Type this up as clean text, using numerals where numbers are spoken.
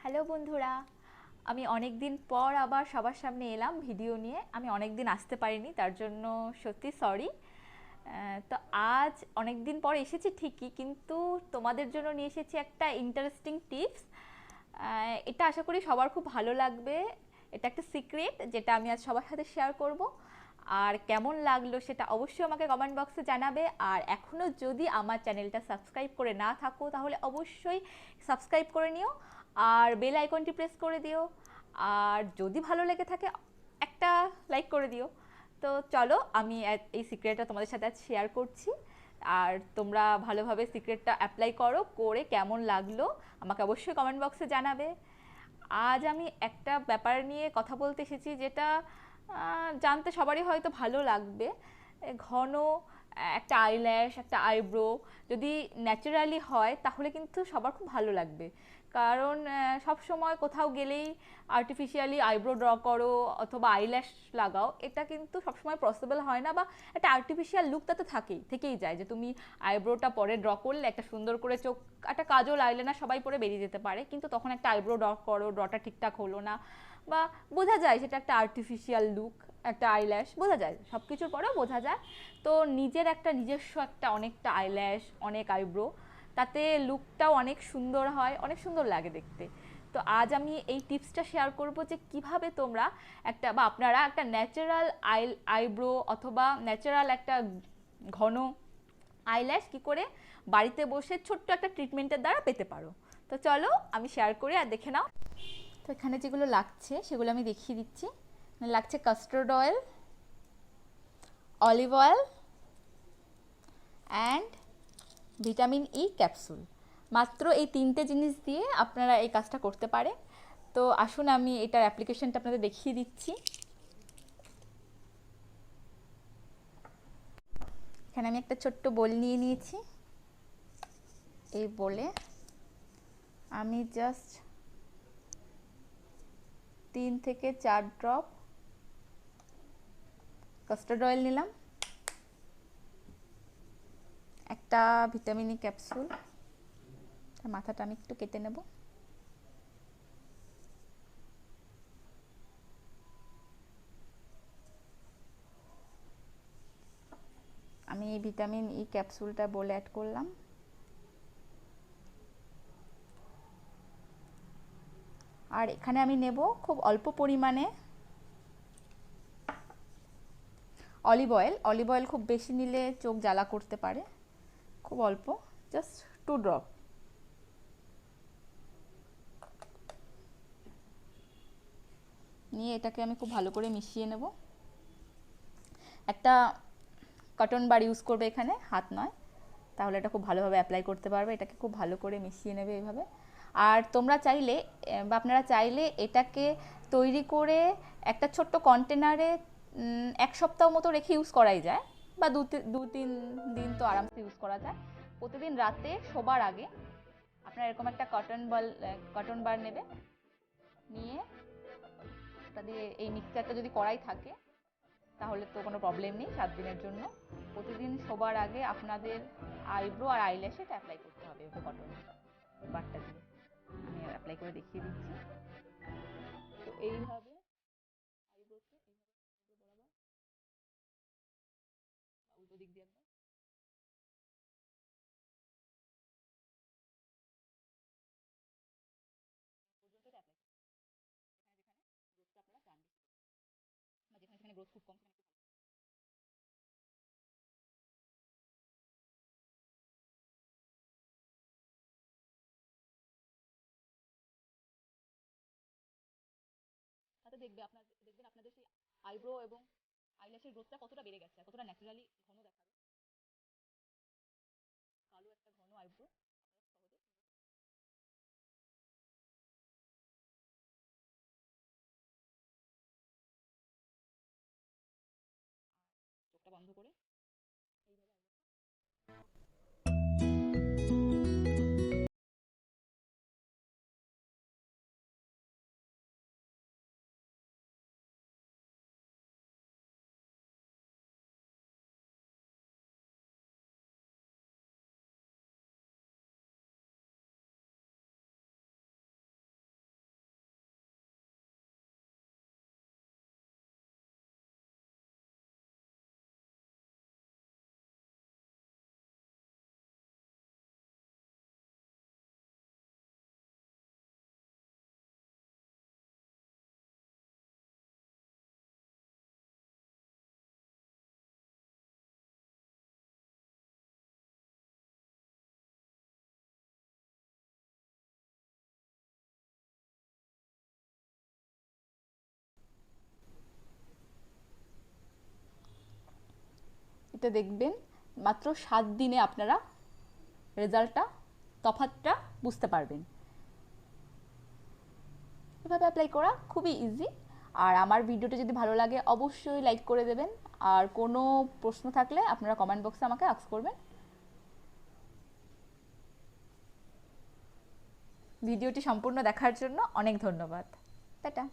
Hello বন্ধুরা, আমি অনেক দিন পর আবার সবার সামনে এলাম ভিডিও নিয়ে। আমি অনেক দিন আসতে পারিনি, তার জন্য সত্যি সরি। তো আজ অনেক দিন পর এসেছি ঠিকই, কিন্তু তোমাদের জন্য নিয়ে এসেছি একটা ইন্টারেস্টিং টিপস। এটা আশা করি সবার খুব ভালো লাগবে। এটা একটা সিক্রেট যেটা আমি আজ সবার সাথে শেয়ার করব। আর কেমন লাগলো সেটা অবশ্যই আমাকে কমেন্ট বক্সে জানাবে। আর এখনও যদি আমার চ্যানেলটা সাবস্ক্রাইব করে না থাকো তাহলে অবশ্যই সাবস্ক্রাইব করে নিও আর বেল আইকনটি প্রেস করে দিও। আর যদি ভালো লেগে থাকে একটা লাইক করে দিও। তো চলো, আমি এই সিক্রেটটা তোমাদের সাথে আজ শেয়ার করছি। আর তোমরা ভালোভাবে সিক্রেটটা অ্যাপ্লাই করো, করে কেমন লাগলো আমাকে অবশ্যই কমেন্ট বক্সে জানাবে। আজ আমি একটা ব্যাপার নিয়ে কথা বলতে এসেছি যেটা জানতে সবারই হয়তো ভালো লাগবে। ঘন একটা আইল্যাশ, একটা আইব্রো যদি ন্যাচারালি হয় তাহলে কিন্তু সবার খুব ভালো লাগবে। কারণ সব সময় কোথাও গেলেই আর্টিফিশিয়ালি আইব্রো ড্র করো অথবা আইল্যাশ লাগাও, এটা কিন্তু সবসময় পসিবল হয় না। বা একটা আর্টিফিশিয়াল লুক তাতে থেকেই যায় যে তুমি আইব্রোটা পরে ড্র করলে একটা সুন্দর করে চোখ, একটা কাজল আইলাইনার সবাই পরে বেরিয়ে যেতে পারে, কিন্তু তখন একটা আইব্রো ড্র করো, ড্রটা ঠিকঠাক হলো না, বা বোঝা যায় সেটা একটা আর্টিফিশিয়াল লুক। একটা আইল্যাশ বোঝা যায়, সব কিছুর পরেও বোঝা যায়। তো নিজের একটা নিজস্ব একটা অনেকটা আইল্যাশ, অনেক আইব্রো, তাতে লুকটাও অনেক সুন্দর হয়, অনেক সুন্দর লাগে দেখতে। তো আজ আমি এই টিপসটা শেয়ার করব যে কিভাবে তোমরা একটা বা আপনারা একটা ন্যাচারাল আইব্রো অথবা ন্যাচারাল একটা ঘন আইল্যাশ কী করে বাড়িতে বসে ছোট্ট একটা ট্রিটমেন্টের দ্বারা পেতে পারো। তো চলো আমি শেয়ার করি আর দেখে নাও। তো এখানে যেগুলো লাগছে সেগুলো আমি দেখিয়ে দিচ্ছি। লাগছে custard oil, olive oil and vitamin E capsule. মাত্র এই তিনটে জিনিস দিয়ে আপনারা এই কাজটা করতে পারে। তো আসুন আমি এটার অ্যাপ্লিকেশনটা আপনাদের দেখিয়ে দিচ্ছি। এখানে আমি একটা ছোট্ট বোল নিয়ে নিয়েছি। এই বোলে আমি জাস্ট 3 থেকে 4 ড্রপ কাস্টার্ড অয়েল নিলাম, একটা ভিটামিন ই ক্যাপসুল, মাথাটা আমি একটু কেটে নেব, আমি এই ভিটামিন ই ক্যাপসুলটা বলে অ্যাড করলাম। আর এখানে আমি নেব খুব অল্প পরিমাণে অলিভ অয়েল। অলিভ অয়েল খুব বেশি নিলে চোখ জ্বালা করতে পারে, খুব অল্প, জাস্ট 2 ড্রপ। নিয়ে এটাকে আমি খুব ভালো করে মিশিয়ে নেব। একটা কটন বার ইউজ করবে এখানে, হাত নয়, তাহলে এটা খুব ভালোভাবে অ্যাপ্লাই করতে পারবে। এটাকে খুব ভালো করে মিশিয়ে নেবে এইভাবে। আর তোমরা চাইলে বা আপনারা চাইলে এটাকে তৈরি করে একটা ছোট্ট কন্টেনারে 1 সপ্তাহ মতো রেখে ইউজ করাই যায়, বা 2-3 দিন তো আরামসে ইউজ করা যায়। প্রতিদিন রাতে শোবার আগে আপনারা এরকম একটা কটন বার নেবে, নিয়ে ওটা দিয়ে এই মিক্সচারটা যদি করাই থাকে তাহলে তো কোনো প্রবলেম নেই। 7 দিনের জন্য প্রতিদিন শোবার আগে আপনাদের আইব্রো আর আইল্যাশে এটা অ্যাপ্লাই করতে হবে ওকে কটন বারটা দিয়ে। আমি অ্যাপ্লাই করে দেখিয়ে দিচ্ছি। তো এইভাবে আইব্রোকে এইভাবে বরাবর উল্টো দিক দিয়ে একবার পর্যন্ত এটা অ্যাপ্লাই করতে হবে। যেখানে যেখানে গ্রোথটা আপনারা চান বেশি করতে, বা যেখানে যেখানে গ্রোথ খুব কম সেখানে একটু তাতে দেখবেন আপনাদের সেই আইব্রো এবং আইল্যাশের গ্রোথটা কতটা বেড়ে গেছে, কতটা ন্যাচারালি ঘন দেখাবে। কালো একটা ঘন আইব্রো সহজে চোখটা বন্ধ করে এইভাবে এটা দেখবেন মাত্র 7 দিনে আপনারা রেজাল্টটা, তফাৎটা বুঝতে পারবেন। এভাবে অ্যাপ্লাই করা খুবই ইজি। আর আমার ভিডিওটা যদি ভালো লাগে অবশ্যই লাইক করে দেবেন। আর কোনো প্রশ্ন থাকলে আপনারা কমেন্ট বক্সে আমাকে আস্ক করবেন। ভিডিওটি সম্পূর্ণ দেখার জন্য অনেক ধন্যবাদ। টাটা।